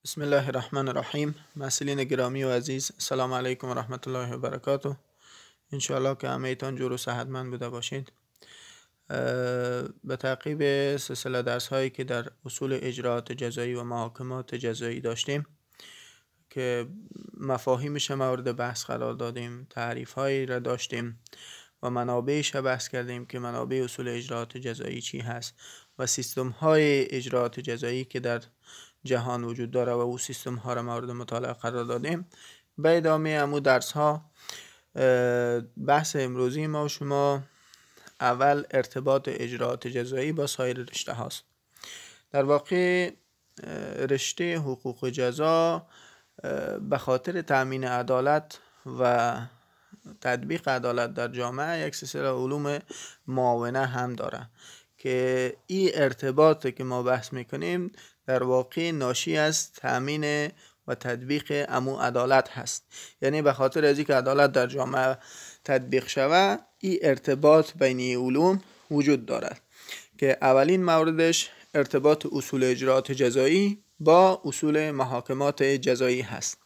بسم الله الرحمن الرحیم. مسئولین گرامی و عزیز، السلام علیکم و رحمت الله و برکاته. انشاءالله که همه ایتان جور و صحتمند بوده باشید. به تعقیب سلسله درس هایی که در اصول اجراءات جزایی و محاکمات جزایی داشتیم که مفاهیمش مورد بحث قرار دادیم، تعریف هایی را داشتیم و منابعش بحث کردیم که منابع اصول اجراءات جزایی چی هست و سیستم های اجراءات جزایی که در جهان وجود داره و او سیستم ها را مورد مطالعه قرار دادیم. به ادامه امو درس ها بحث امروزی ما و شما اول ارتباط اجراءات جزایی با سایر رشته هاست. در واقع رشته حقوق جزا به خاطر تأمین عدالت و تطبیق عدالت در جامعه یک سلسله علوم معاونه هم داره که این ارتباط که ما بحث میکنیم در واقع ناشی از تأمین و تطبیق امو عدالت هست. یعنی به خاطر از اینکه عدالت در جامعه تطبیق شود، این ارتباط بین علوم وجود دارد که اولین موردش ارتباط اصول اجراءات جزایی با اصول محاکمات جزایی هست.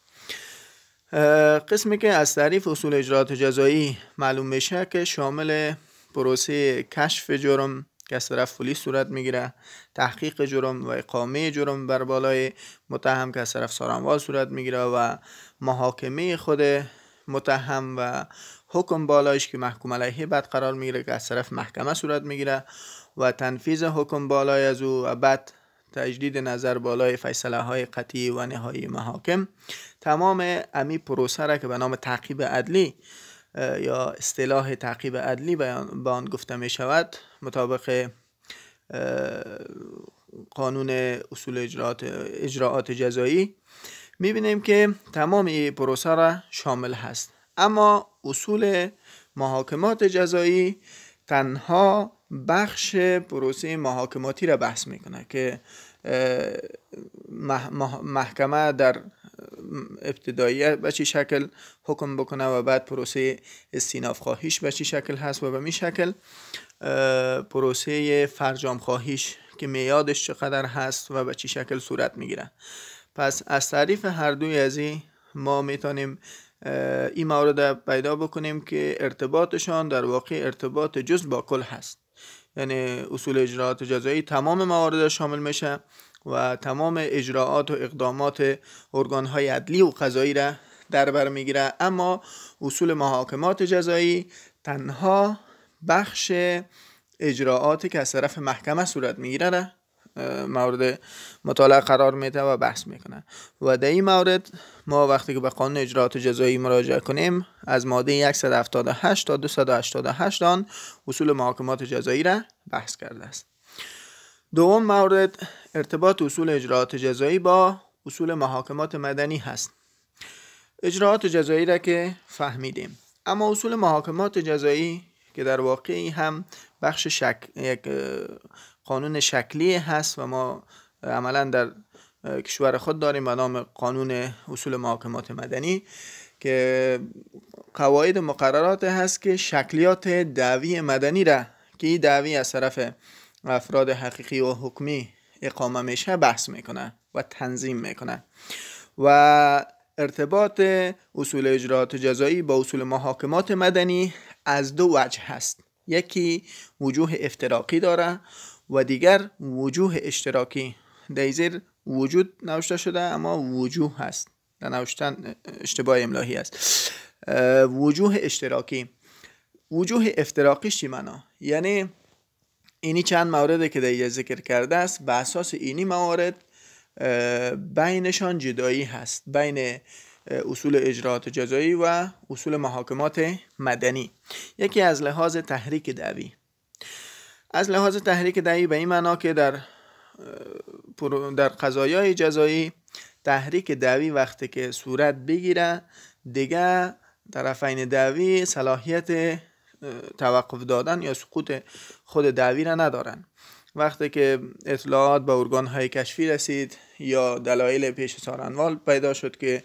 قسمی که از تعریف اصول اجراءات جزایی معلوم میشه که شامل پروسه کشف جرم که از طرف پلیس صورت میگیره، تحقیق جرم و اقامه جرم بر بالای متهم که از طرف سارنوال صورت میگیره و محاکمه خود متهم و حکم بالایش که محکوم علیه بعد قرار میگیره که از طرف محکمه صورت میگیره و تنفیذ حکم بالای از او و بعد تجدید نظر بالای فیصله های قطعی و نهایی محاکم. تمام امی پروسه را که به نام تعقیب عدلی یا اصطلاح تعقیب عدلی به آن گفته می شود مطابق قانون اصول اجراءات جزایی میبینیم که تمام این پروسه را شامل هست. اما اصول محاکمات جزایی تنها بخش پروسه محاکماتی را بحث میکنه که محکمه در ابتداییه به چی شکل حکم بکنه و بعد پروسه استیناف خواهیش به چی شکل هست و به می شکل پروسه فرجام خواهیش که میادش چقدر هست و به چی شکل صورت میگیره. پس از تعریف هر دوی از این ما میتونیم این مورد پیدا بکنیم که ارتباطشان در واقع ارتباط جزء با کل هست. یعنی اصول اجراءات جزایی تمام موارد شامل میشه و تمام اجراعات و اقدامات ارگان‌های عدلی و قضایی را در بر میگیره. اما اصول محاکمات جزایی تنها بخش اجراعاتی که از طرف محکمه صورت میگیره را مورد مطالعه قرار میده و بحث میکنه. و در این مورد ما وقتی که به قانون اجراعات جزایی مراجعه کنیم از ماده 178 تا 288 آن اصول محاکمات جزایی را بحث کرده است. دوم مورد ارتباط اصول اجراعات جزایی با اصول محاکمات مدنی هست. اجراعات جزایی را که فهمیدیم، اما اصول محاکمات جزایی که در واقع هم بخش یک قانون شکلی هست و ما عملا در کشور خود داریم به نام قانون اصول محاکمات مدنی که قواعد مقررات هست که شکلیات دعوی مدنی را که این دعوی از طرف افراد حقیقی و حکمی اقامه میشه بحث میکنه و تنظیم میکنه. و ارتباط اصول اجراعات جزایی با اصول محاکمات مدنی از دو وجه هست. یکی وجوه افتراقی داره و دیگر وجوه اشتراکی. در زیر وجود نوشته شده اما وجوه هست، در نوشتن اشتباه املایی است. وجوه اشتراکی. وجوه افتراقی چی معنا؟ یعنی اینی چند مورد که در ذکر کرده است به اساس اینی موارد بینشان جدایی هست، بین اصول اجراعات جزایی و اصول محاکمات مدنی. یکی از لحاظ تحریک دعوی. از لحاظ تحریک دعوی به این معنا که در قضایای جزایی تحریک دعوی وقتی که صورت بگیره دیگه طرفین دعوی صلاحیت توقف دادن یا سقوط خود دعوی را ندارن. وقتی که اطلاعات به ارگان‌های کشفی رسید یا دلایل پیش سارنوال پیدا شد که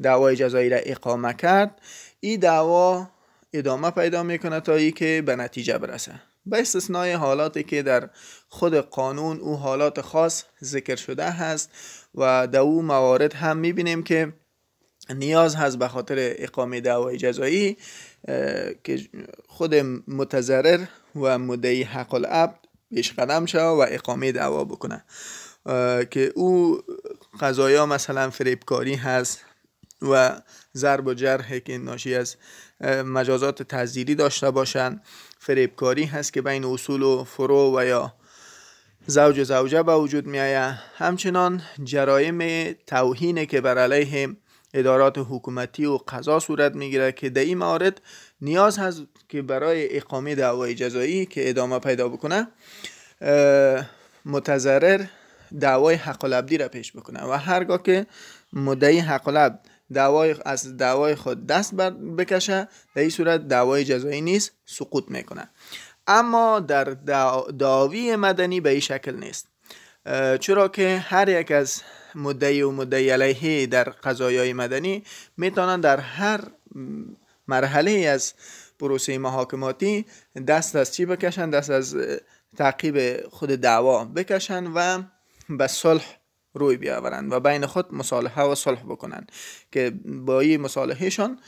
دعوای جزایی را اقامه کرد، این دعوا ادامه پیدا میکنه تا ای که به نتیجه برسه. به استثنای حالاتی که در خود قانون او حالات خاص ذکر شده هست و در او موارد هم میبینیم که نیاز هست به خاطر اقامه دعوای جزایی که خود متضرر و مدعی حق العبد پیش قدم شود و اقامه دعوا بکنه که او قضایا مثلا فریبکاری هست و ضرب و جرح که ناشی از مجازات تعزیری داشته باشند، فریبکاری هست که بین اصول و فروع و یا زوج و زوجه به وجود می آید، همچنان جرایم توهین که بر علیه ادارات حکومتی و قضا صورت میگیره که در این موارد نیاز هست که برای اقامه دعوای جزایی که ادامه پیدا بکنه متضرر دعوای حق العبدی را پیش بکنه و هرگاه که مدعی حق العبد از دعوای خود دست بکشه در این صورت دعوای جزایی نیست، سقوط میکنه. اما در دعاوی مدنی به این شکل نیست، چرا که هر یک از مدعی و مدعی علیه در قضایای مدنی میتونن در هر مرحله از پروسه محاکماتی دست از چی بکشن؟ دست از تعقیب خود دعوا بکشن و به صلح روی بیاورن و بین خود مصالحه و صلح بکنن که با این مصالحهشان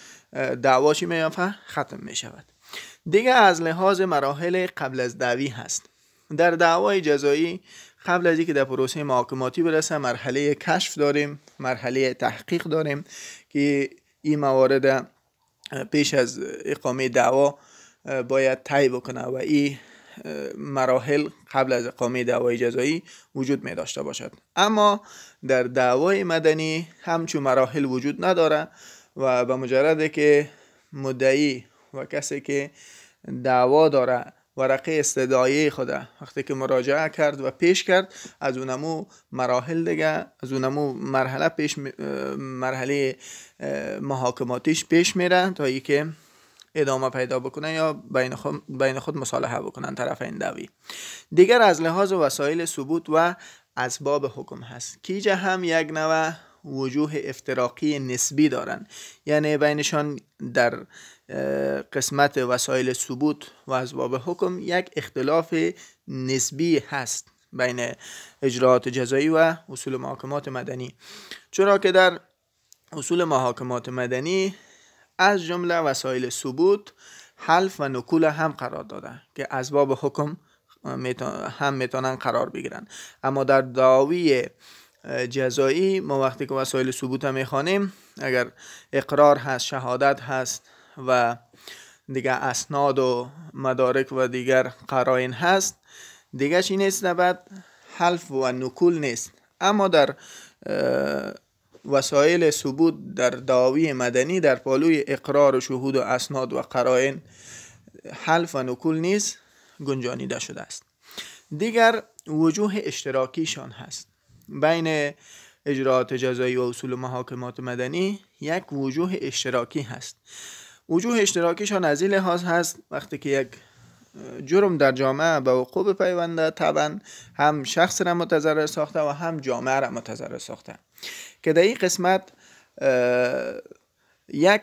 دعوا چی میافته؟ ختم میشود. دیگه از لحاظ مراحل قبل از دعوی هست. در دعوای جزایی قبل از اینکه در پروسه محاکماتی برسه مرحله کشف داریم، مرحله تحقیق داریم که این موارد پیش از اقامه دعوا باید طی بکنه و این مراحل قبل از اقامه دعوای جزایی وجود می داشته باشد. اما در دعوای مدنی همچون مراحل وجود نداره و به مجرد که مدعی و کسی که دعوا داره ورقه استدعای خود وقتی که مراجعه کرد و پیش کرد، از اونمو مراحل دیگه، از اونمو مرحله محاکماتیش پیش میره تا ای که ادامه پیدا بکنه یا بین خود مصالحه بکنن طرفین دعوی. دیگر از لحاظ وسایل ثبوت و اسباب حکم هست که اینجا هم یک نوع وجوه افتراقی نسبی دارن، یعنی بینشان در قسمت وسایل ثبوت و اسباب حکم یک اختلاف نسبی هست بین اجراعات جزایی و اصول محاکمات مدنی، چرا که در اصول محاکمات مدنی از جمله وسایل ثبوت حلف و نکول هم قرار داده که اسباب حکم هم میتونن قرار بگیرن. اما در دعاوی جزایی ما وقتی که وسایل ثبوت هم میخوانیم، اگر اقرار هست، شهادت هست و دیگر اسناد و مدارک و دیگر قرائن هست، دیگه چی نیست؟ نباید حلف و نکول نیست. اما در وسایل ثبوت در دعاوی مدنی در پالوی اقرار و شهود و اسناد و قرائن حلف و نکول نیست گنجانیده شده است. دیگر وجوه اشتراکیشان هست بین اجراعات جزایی و اصول محاکمات مدنی، یک وجوه اشتراکی هست. وجوه اشتراکیشان از این لحاظ هست وقتی که یک جرم در جامعه به وقوع پیونده، طبعا هم شخص را متضرر ساخته و هم جامعه را متضرر ساخته، که در این قسمت یک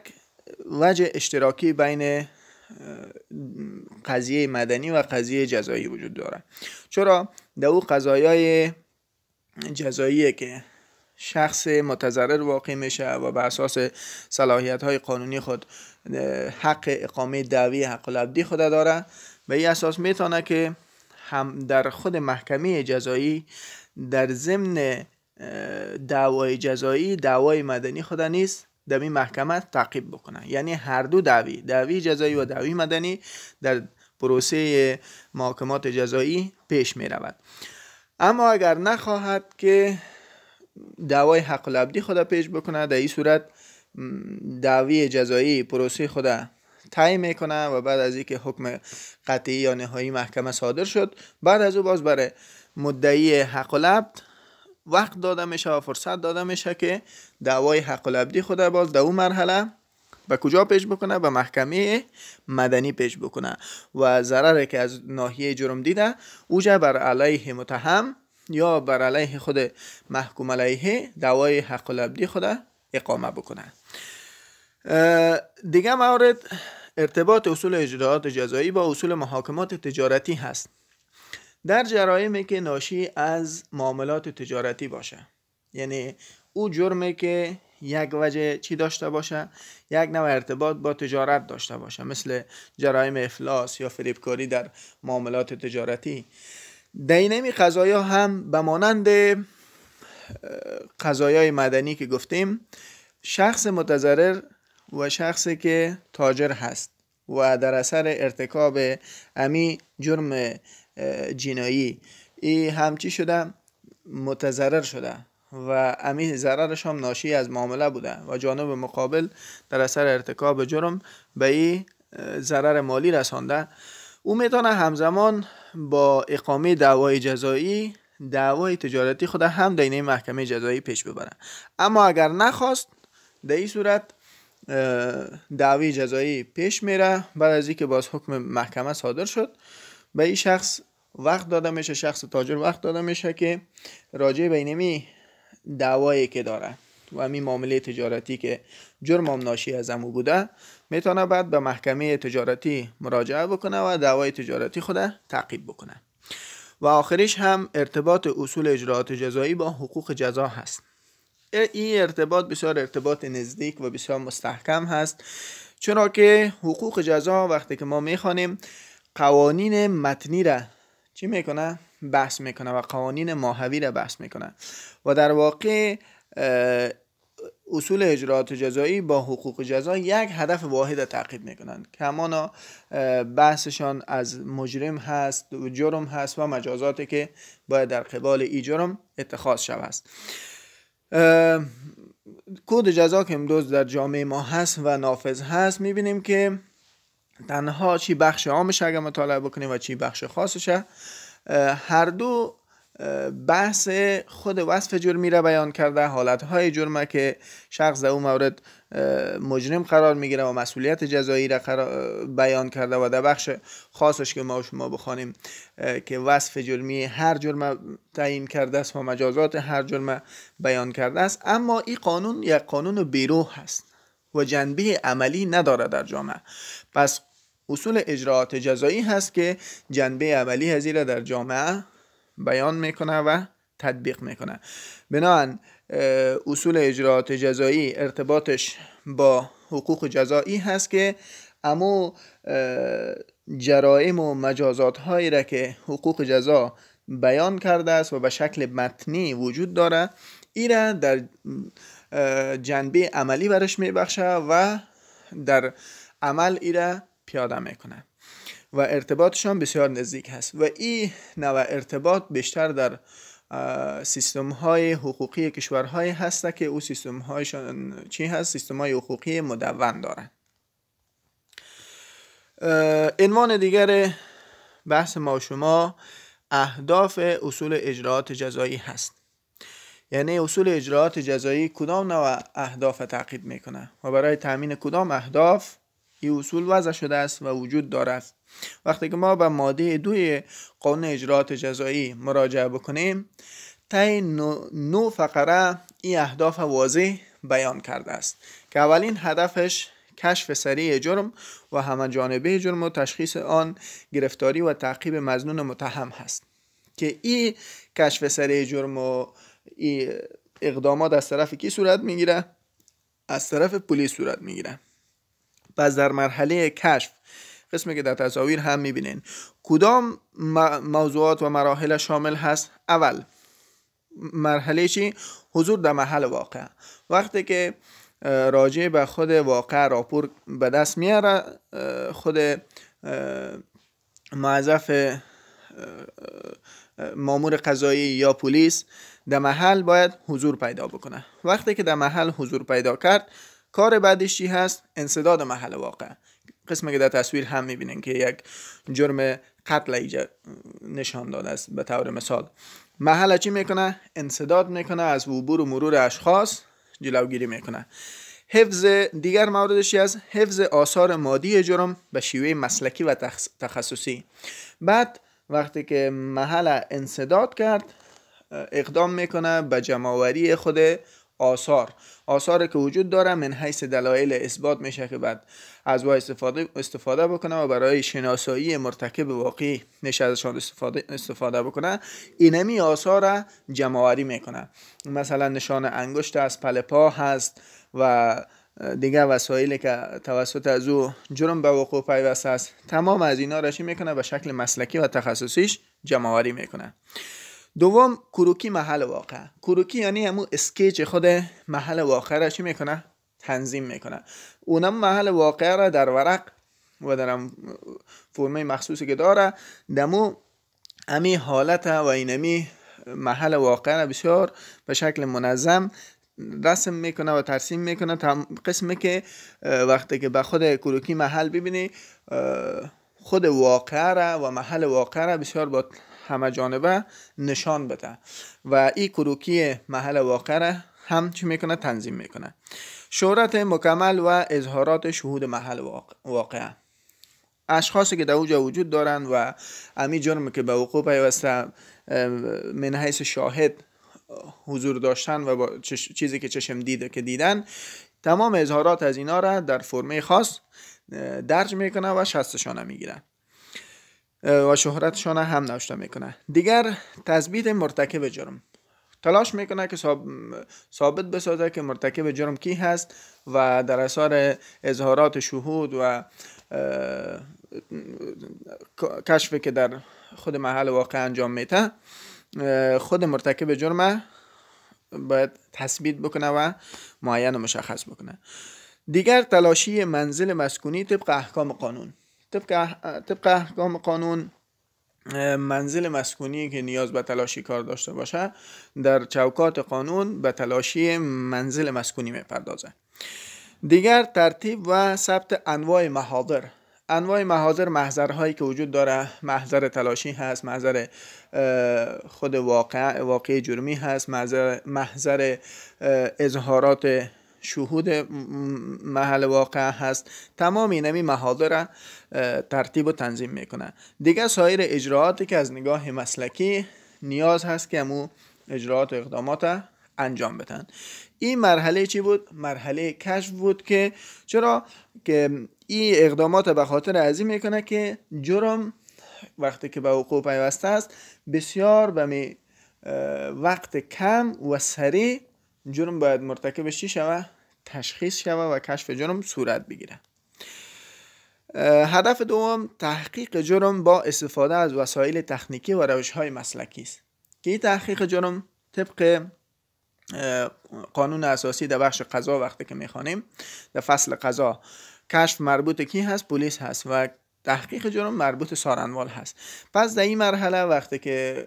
وجه اشتراکی بین قضیه مدنی و قضیه جزایی وجود داره. چرا؟ در او قضایای جزایی که شخص متضرر واقع میشه و به اساس صلاحیت های قانونی خود حق اقامه دعوی حق العبدی خود داره، به این اساس میتونه که هم در خود محکمه جزایی در ضمن دعوای جزایی دعوای مدنی خود نیست در این محکمه تعقیب بکنه. یعنی هر دو دعوی جزایی و دعوی مدنی در پروسه محاکمات جزایی پیش می رود. اما اگر نخواهد که دعوای حق العبدی خود پیش بکنه، در این صورت دعوی جزایی پروسه خود طی میکنه و بعد از اینکه حکم قطعی یا نهایی محکمه صادر شد، بعد از او باز برای مدعی حق العبد وقت داده میشه و فرصت داده میشه که دعوای حق العبدی خود باز در اون مرحله به کجا پیش بکنه؟ به محکمه مدنی پیش بکنه و ضرری که از ناحیه جرم دیده اوجه بر علیه متهم یا بر علیه خود محکوم علیه دعوای حق العبدی خود اقامه بکنه. دیگه مورد ارتباط اصول اجراءات جزایی با اصول محاکمات تجارتی هست. در جرایمی که ناشی از معاملات تجارتی باشه، یعنی او جرمی که یک وجه چی داشته باشه، یک نوع ارتباط با تجارت داشته باشه، مثل جرایم افلاس یا فریبکاری در معاملات تجارتی. دینمی قضایا هم به مانند قضایای مدنی که گفتیم، شخص متضرر و شخصی که تاجر هست و در اثر ارتکاب امی جرم جنایی ای هم چی شده؟ متضرر شده و امی ضررش هم ناشی از معامله بوده و جانب مقابل در اثر ارتکاب جرم به ای ضرر مالی رسانده. او میتونه همزمان با اقامه دعوای جزایی دعوای تجارتی خود هم در محکمه جزایی پیش ببره. اما اگر نخواست، در این صورت دعوی جزایی پیش میره. بعد از اینکه باز حکم محکمه صادر شد، به این شخص وقت داده میشه، شخص تاجر وقت داده میشه که راجع به اینمی دعوایی که داره و همین معامله تجارتی که جرم هم ناشی از امو بوده، میتونه بعد به محکمه تجارتی مراجعه بکنه و دعوای تجارتی خود تعقیب بکنه. و آخریش هم ارتباط اصول اجراءات جزایی با حقوق جزا هست. این ارتباط بسیار ارتباط نزدیک و بسیار مستحکم هست، چرا که حقوق جزا وقتی که ما میخوانیم قوانین متنی را چی میکنه؟ بحث میکنه و قوانین ماهوی را بحث میکنه و در واقع اصول اجراءات جزایی با حقوق جزا یک هدف واحد تعقیب میکنند که همانا بحثشان از مجرم هست و جرم هست و مجازاتی که باید در قبال ای جرم اتخاذ شود. کد جزا که امروز در جامعه ما هست و نافذ هست، میبینیم که تنها چی بخش عامش اگر مطالعه بکنیم و چی بخش خاصشه، هر دو بحث خود وصف جرمی را بیان کرده، حالتهای جرمه که شخص در اون مورد مجرم قرار میگیره و مسئولیت جزایی را بیان کرده و در بخش خاصش که ما شما بخوانیم که وصف جرمی هر جرم تعیین کرده است و مجازات هر جرم بیان کرده است. اما این قانون یک قانون بیروح هست و جنبه عملی نداره در جامعه. پس اصول اجراءات جزایی هست که جنبه عملی از این را در جامعه بیان میکنه و تطبیق میکنه. بنابراین اصول اجراءات جزایی ارتباطش با حقوق جزایی هست که اما جرائم و مجازات هایی را که حقوق جزا بیان کرده است و به شکل متنی وجود داره، این را در جنبه عملی برش میبخشه و در عمل این را پیاده میکنه و ارتباطشان بسیار نزدیک هست. و این نوع ارتباط بیشتر در سیستم های حقوقی کشورهای هسته که او سیستم هایشان چی هست؟ سیستم های حقوقی مدون دارن. عنوان دیگر بحث ما شما اهداف اصول اجراءات جزایی هست. یعنی اصول اجراءات جزایی کدام نوع اهداف تعقیب میکنه و برای تامین کدام اهداف این اصول وضع شده است و وجود دارد. وقتی که ما به ماده 2 قانون اجراءات جزایی مراجعه بکنیم، طی 9 فقره این اهداف واضح بیان کرده است که اولین هدفش کشف سریع جرم و همه جانبه جرم و تشخیص آن، گرفتاری و تعقیب مظنون متهم هست که این کشف سریع جرم و این اقدامات از طرف کی صورت میگیره؟ از طرف پلیس صورت میگیره. پس در مرحله کشف، قسمی که در تصاویر هم میبینین، کدام موضوعات و مراحل شامل هست؟ اول مرحله چی؟ حضور در محل واقع. وقتی که راجع به خود واقع راپور به دست میاره، خود موظف مامور قضایی یا پلیس در محل باید حضور پیدا بکنه. وقتی که در محل حضور پیدا کرد، کار بعدش چی هست؟ انسداد محل واقع. قسمی که در تصویر هم میبینین که یک جرم قتل نشان داده است. به طور مثال محل چی میکنه؟ انسداد میکنه، از عبور و مرور اشخاص جلوگیری میکنه. حفظ دیگر موردش از حفظ آثار مادی جرم به شیوه مسلکی و تخصصی. بعد وقتی که محل انسداد کرد، اقدام میکنه به جمع‌آوری خود آثاری که وجود داره من حیث دلایل اثبات میشه که بعد از وای استفاده بکنه و برای شناسایی مرتکب واقعی میشه ازشان استفاده بکنه. اینمی آثار جمع‌آوری میکنه. مثلا نشان انگشت از پله پا هست و دیگه وسایلی که توسط از او جرم به وقوع پیوسته است. تمام از اینا را چی میکنه؟ به شکل مسلکی و تخصصیش جمع‌آوری میکنه. دوم، کروکی محل واقع. کروکی یعنی همون اسکیچ خود محل واقع را چی میکنه؟ تنظیم میکنه. اونم محل واقع را در ورق و در فرمه مخصوصی که داره دمو امی حالت و اینمی محل واقع را بسیار به شکل منظم رسم میکنه و ترسیم میکنه تا قسمی که وقتی که به خود کروکی محل ببینی خود واقع را و محل واقع را بسیار با همه جانبه نشان بده و این کروکی محل واقع را هم چی میکنه؟ تنظیم میکنه. شهرت مکمل و اظهارات شهود محل واقع. اشخاصی که در اونجا وجود دارن و امی جرمی که به وقوع پیوسته من حیث شاهد حضور داشتن و با چیزی که چشم دیده که دیدن، تمام اظهارات از اینا را در فرمه خاص درج میکنه و شستشانه میگیره و شهرتشانه هم نوشته میکنه. دیگر تثبیت مرتکب جرم. تلاش میکنه که ثابت بسازه که مرتکب جرم کی هست و در اثر اظهارات شهود و کشفی که در خود محل واقع انجام میده خود مرتکب جرم باید تثبیت بکنه و معین و مشخص بکنه. دیگر تلاشی منزل مسکونی طبق احکام قانون. طبق احکام قانون منزل مسکونی که نیاز به تلاشی کار داشته باشه در چوکات قانون به تلاشی منزل مسکونی میپردازه. دیگر ترتیب و ثبت انواع محاضر. انواع محاضر محضرهایی که وجود داره. محضر تلاشی هست، محضر خود واقع جرمی هست، محضر اظهارات شهود محل واقع هست. تمام اینمی محاضر ترتیب و تنظیم میکنه. دیگه سایر اجراعاتی که از نگاه مسلکی نیاز هست که همون اجراعات و اقدامات انجام بدن. این مرحله چی بود؟ مرحله کشف بود که چرا که این اقدامات به خاطر ازی میکنه که جرم وقتی که به وقوع پیوسته است بسیار به وقت کم و سریع جرم باید مرتکبش چی شوه؟ تشخیص شوه و کشف جرم صورت بگیره. هدف دوم تحقیق جرم با استفاده از وسایل تکنیکی و روش‌های مسلکی است که این تحقیق جرم طبق قانون اساسی در بخش قضا وقتی که میخوانیم در فصل قضا کشف مربوط کی هست؟ پلیس هست و تحقیق جرم مربوط سارنوال هست. پس در این مرحله وقتی که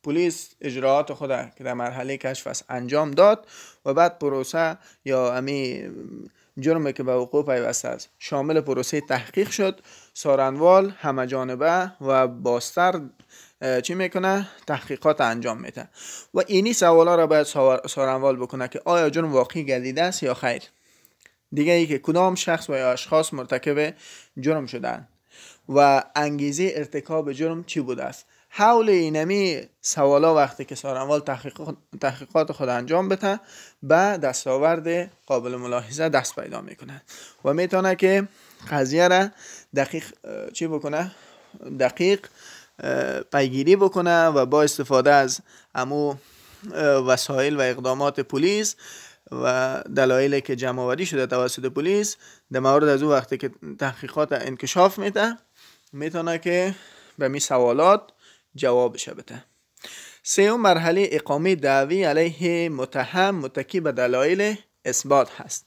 پلیس اجراعات خود که در مرحله کشف است انجام داد و بعد پروسه یا امی جرمی که به وقوع پیوسته است شامل پروسه تحقیق شد، سارنوال همه جانبه و باستر چی میکنه؟ تحقیقات انجام میده و اینی سوالا را باید سارنوال بکنه که آیا جرم واقعی گردیده است یا خیر. دیگه ای که کدام شخص و یا اشخاص مرتکب جرم شدن و انگیزه ارتکاب جرم چی بوده است. حول اینمی سوالا وقتی که سارنوال تحقیقات خود انجام بده به دستاورد قابل ملاحظه دست پیدا میکنه و میتونه که قضیه را دقیق چی بکنه؟ دقیق پیگیری بکنه و با استفاده از امو وسایل و اقدامات پلیس و دلایلی که جمع‌آوری شده توسط پلیس در مورد از او وقتی که تحقیقات انکشاف میده میتونه که به می سوالات جوابش بده. سوم مرحله اقامه دعوی علیه متهم متکی به دلایل اثبات هست.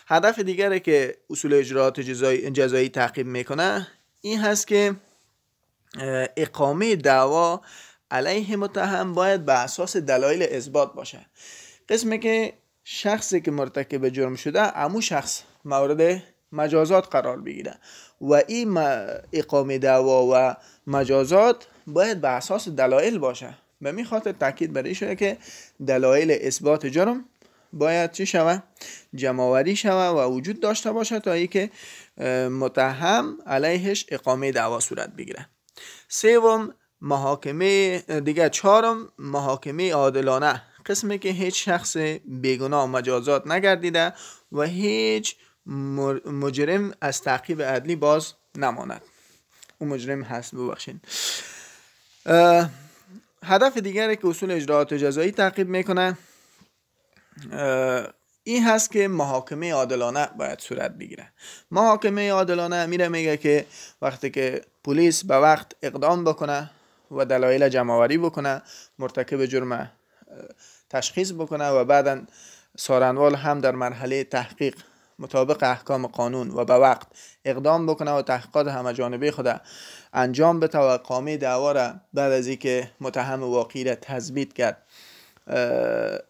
هدف دیگری که اصول اجراعات جزایی تعقیب میکنه این هست که اقامه دعوا علیه متهم باید به اساس دلایل اثبات باشه. قسمی که شخصی که مرتکب جرم شده امو شخص مورد مجازات قرار بگیره و این اقامه دعوا و مجازات باید به اساس دلایل باشه. به می خاطر تاکید بر این شده که دلایل اثبات جرم باید چی شوه؟ جمع‌آوری شوه و وجود داشته باشه تا اینکه متهم علیهش اقامه دعوا صورت بگیره. سوم محاکمه دیگه. چهارم محاکمه عادلانه قسمی که هیچ شخص بیگناه مجازات نگردیده و هیچ مجرم از تعقیب عدلی باز نماند. اون مجرم هست، ببخشید. هدف دیگری که اصول اجراءات جزایی تعقیب میکنه این هست که محاکمه عادلانه باید صورت بگیره. محاکمه عادلانه میگه که وقتی که پلیس به وقت اقدام بکنه و دلایل جمع‌آوری بکنه، مرتکب جرم تشخیص بکنه و بعداً سارنوال هم در مرحله تحقیق مطابق احکام قانون و به وقت اقدام بکنه و تحقیقات همه‌جانبه خود انجام بده و اقامه دعوا را بعد از اینکه متهم واقعی را تثبیت کرد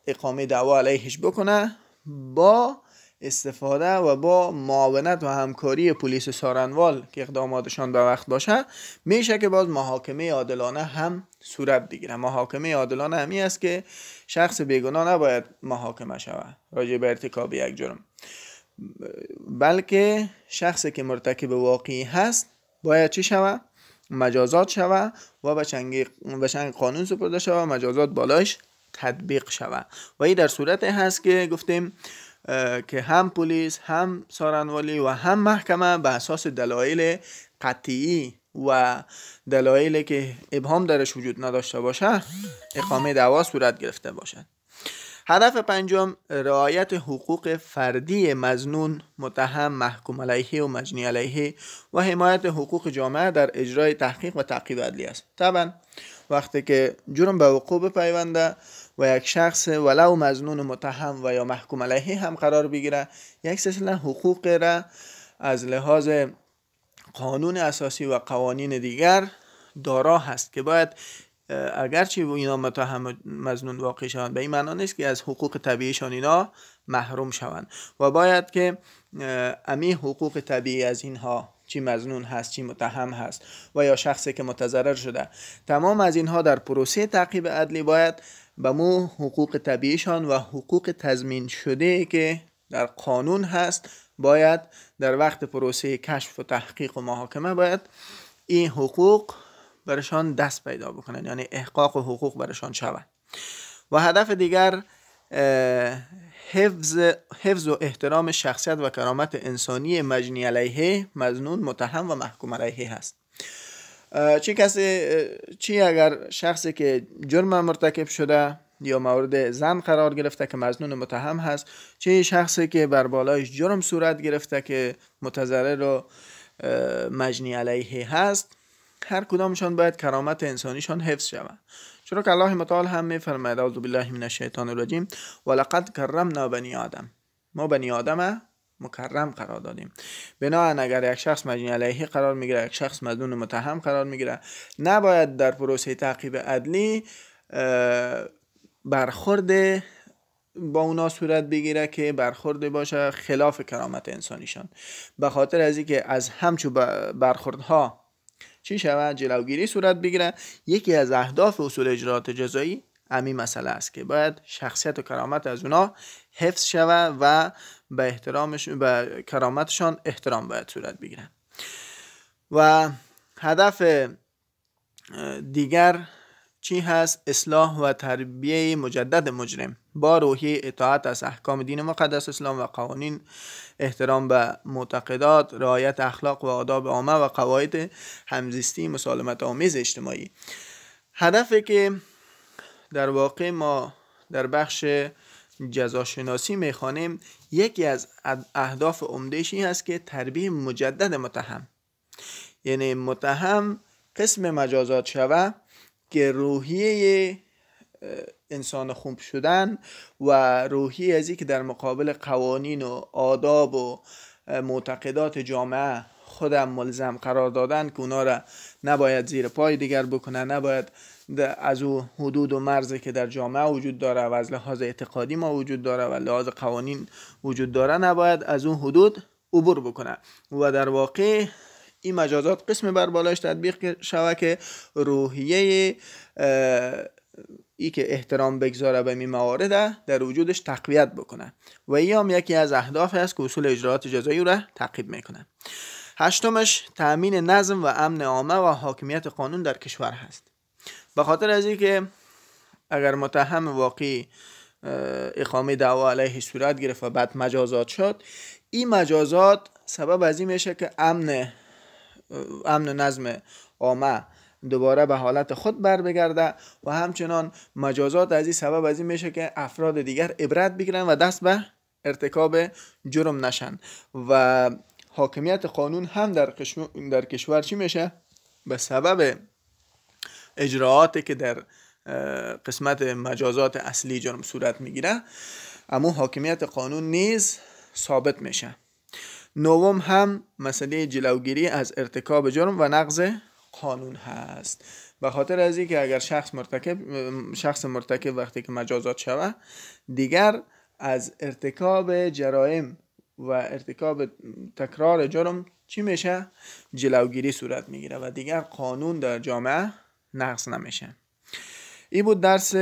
اقامه دعوا علیهش بکنه، با استفاده و با معاونت و همکاری پلیس سارنوال که اقداماتشان به وقت باشه، میشه که باز محاکمه عادلانه هم صورت بگیره. محاکمه عادلانه همی است که شخص بیگناه نباید محاکمه شود راجع به ارتکاب یک جرم، بلکه شخصی که مرتکب واقعی هست باید چی شود؟ مجازات شود و به چنگ قانون سپرده شود و مجازات بالایش تطبیق شود. و این در صورت هست که گفتیم که هم پلیس، هم سارنوالی و هم محکمه به اساس دلایل قطعی و دلایلی که ابهام درش وجود نداشته باشه اقامه دعوا صورت گرفته باشد. هدف پنجم رعایت حقوق فردی مظنون، متهم، محکوم علیه و مجنی علیه و حمایت حقوق جامعه در اجرای تحقیق و تعقیب عدلی است. طبعا وقتی که جرم به وقوع بپیونده و یک شخص ولو مظنون متهم و یا محکوم علیه هم قرار بگیره، یک سلسله حقوق را از لحاظ قانون اساسی و قوانین دیگر دارا هست که باید اگرچه اینا متهم مظنون واقع شوند، به این معنا نیست که از حقوق طبیعیشان اینا محروم شوند و باید که امی حقوق طبیعی از اینها، چی مظنون هست چی متهم هست و یا شخصی که متضرر شده، تمام از اینها در پروسه تعقیب عدلی باید به مو حقوق طبیعیشان و حقوق تضمین شده که در قانون هست باید در وقت پروسه کشف و تحقیق و محاکمه باید این حقوق برشان دست پیدا بکنن، یعنی احقاق حقوق برشان شود. و هدف دیگر حفظ و احترام شخصیت و کرامت انسانی مجنی علیه، مظنون، متهم و محکوم علیه هست. چی اگر شخصی که جرم مرتکب شده یا مورد ذم قرار گرفته که مظنون متهم هست، چه شخصی که بر بالایش جرم صورت گرفته که متضرر و مجنی علیه هست، هر کدامشان باید کرامت انسانیشان حفظ شود. چرا که الله متعال هم میفرماید اعوذ بالله من الشیطان الرجیم ولقد کرمنا بنی آدم، ما بنی آدم مکرم قرار دادیم. بنابراین اگر یک شخص مجنی علیه قرار میگیره، یک شخص مظنون متهم قرار میگیره، نباید در پروسه تعقیب عدلی برخورد با اونا صورت بگیره که برخورد باشه خلاف کرامت انسانیشان، به خاطر از اینکه از همچو برخوردها چی شود؟ جلوگیری صورت بگیره. یکی از اهداف اصول اجراءات جزایی همین مسئله است که باید شخصیت و کرامت از اونا حفظ شود و به کرامتشان احترام باید صورت بگیره. و هدف دیگر چی هست؟ اصلاح و تربیه مجدد مجرم با روحیه اطاعت از احکام دین مقدس اسلام و قوانین، احترام به معتقدات، رعایت اخلاق و آداب عامه و قواعد همزیستی مسالمت آمیز اجتماعی. هدفی که در واقع ما در بخش جزاشناسی میخوانیم، یکی از اهداف عمده‌ای هست که تربیه مجدد متهم، یعنی متهم قسم مجازات شود که روحیه انسان خوب شدن و روحیه ازی که در مقابل قوانین و آداب و معتقدات جامعه خودم ملزم قرار دادن که اونا را نباید زیر پای دیگر بکنه، نباید از او حدود و مرزی که در جامعه وجود داره و از لحاظ اعتقادی ما وجود داره و لحاظ قوانین وجود داره نباید از اون حدود عبور بکنه. و در واقع این مجازات قسم بر بالایش تطبیق شود که روحیه ای که احترام بگذاره به این موارد در وجودش تقویت بکنه و این هم یکی از اهداف است که اصول اجراءات جزایی را تعقیب میکنه. هشتمش تأمین نظم و امن عامه و حاکمیت قانون در کشور هست. به خاطر از این که اگر متهم واقعی اقامه دعوا علیه صورت گرفت و بعد مجازات شد، این مجازات سبب از این میشه که امن و نظم عامه دوباره به حالت خود بر بگرده و همچنان مجازات از این سبب از این میشه که افراد دیگر عبرت بگیرن و دست به ارتکاب جرم نشن و حاکمیت قانون هم در کشور چی میشه؟ به سبب اجراعاتی که در قسمت مجازات اصلی جرم صورت میگیره، اما حاکمیت قانون نیز ثابت میشه. نوم هم مسئله جلوگیری از ارتکاب جرم و نقض قانون هست. به خاطر از این که اگر شخص مرتکب وقتی که مجازات شوه، دیگر از ارتکاب جرائم و ارتکاب تکرار جرم چی میشه؟ جلوگیری صورت میگیره و دیگر قانون در جامعه نقض نمیشه. این بود درس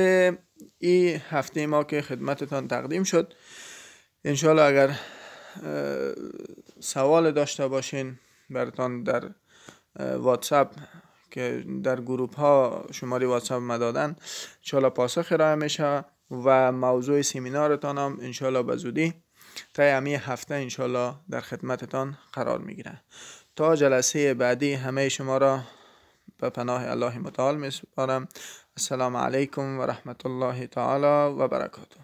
این هفته ما که خدمتتان تقدیم شد. انشالله اگر سوال داشته باشین براتان در واتساپ که در گروپ ها شماره واتساپ ما دادن انشالله پاسخ ارائه میشه و موضوع سمینارتان هم انشالله به زودی تا همین هفته انشالله در خدمتتان قرار میگیره. تا جلسه بعدی همه شما را به پناه الله متعال میسپارم. السلام علیکم و رحمت الله تعالی و برکاته.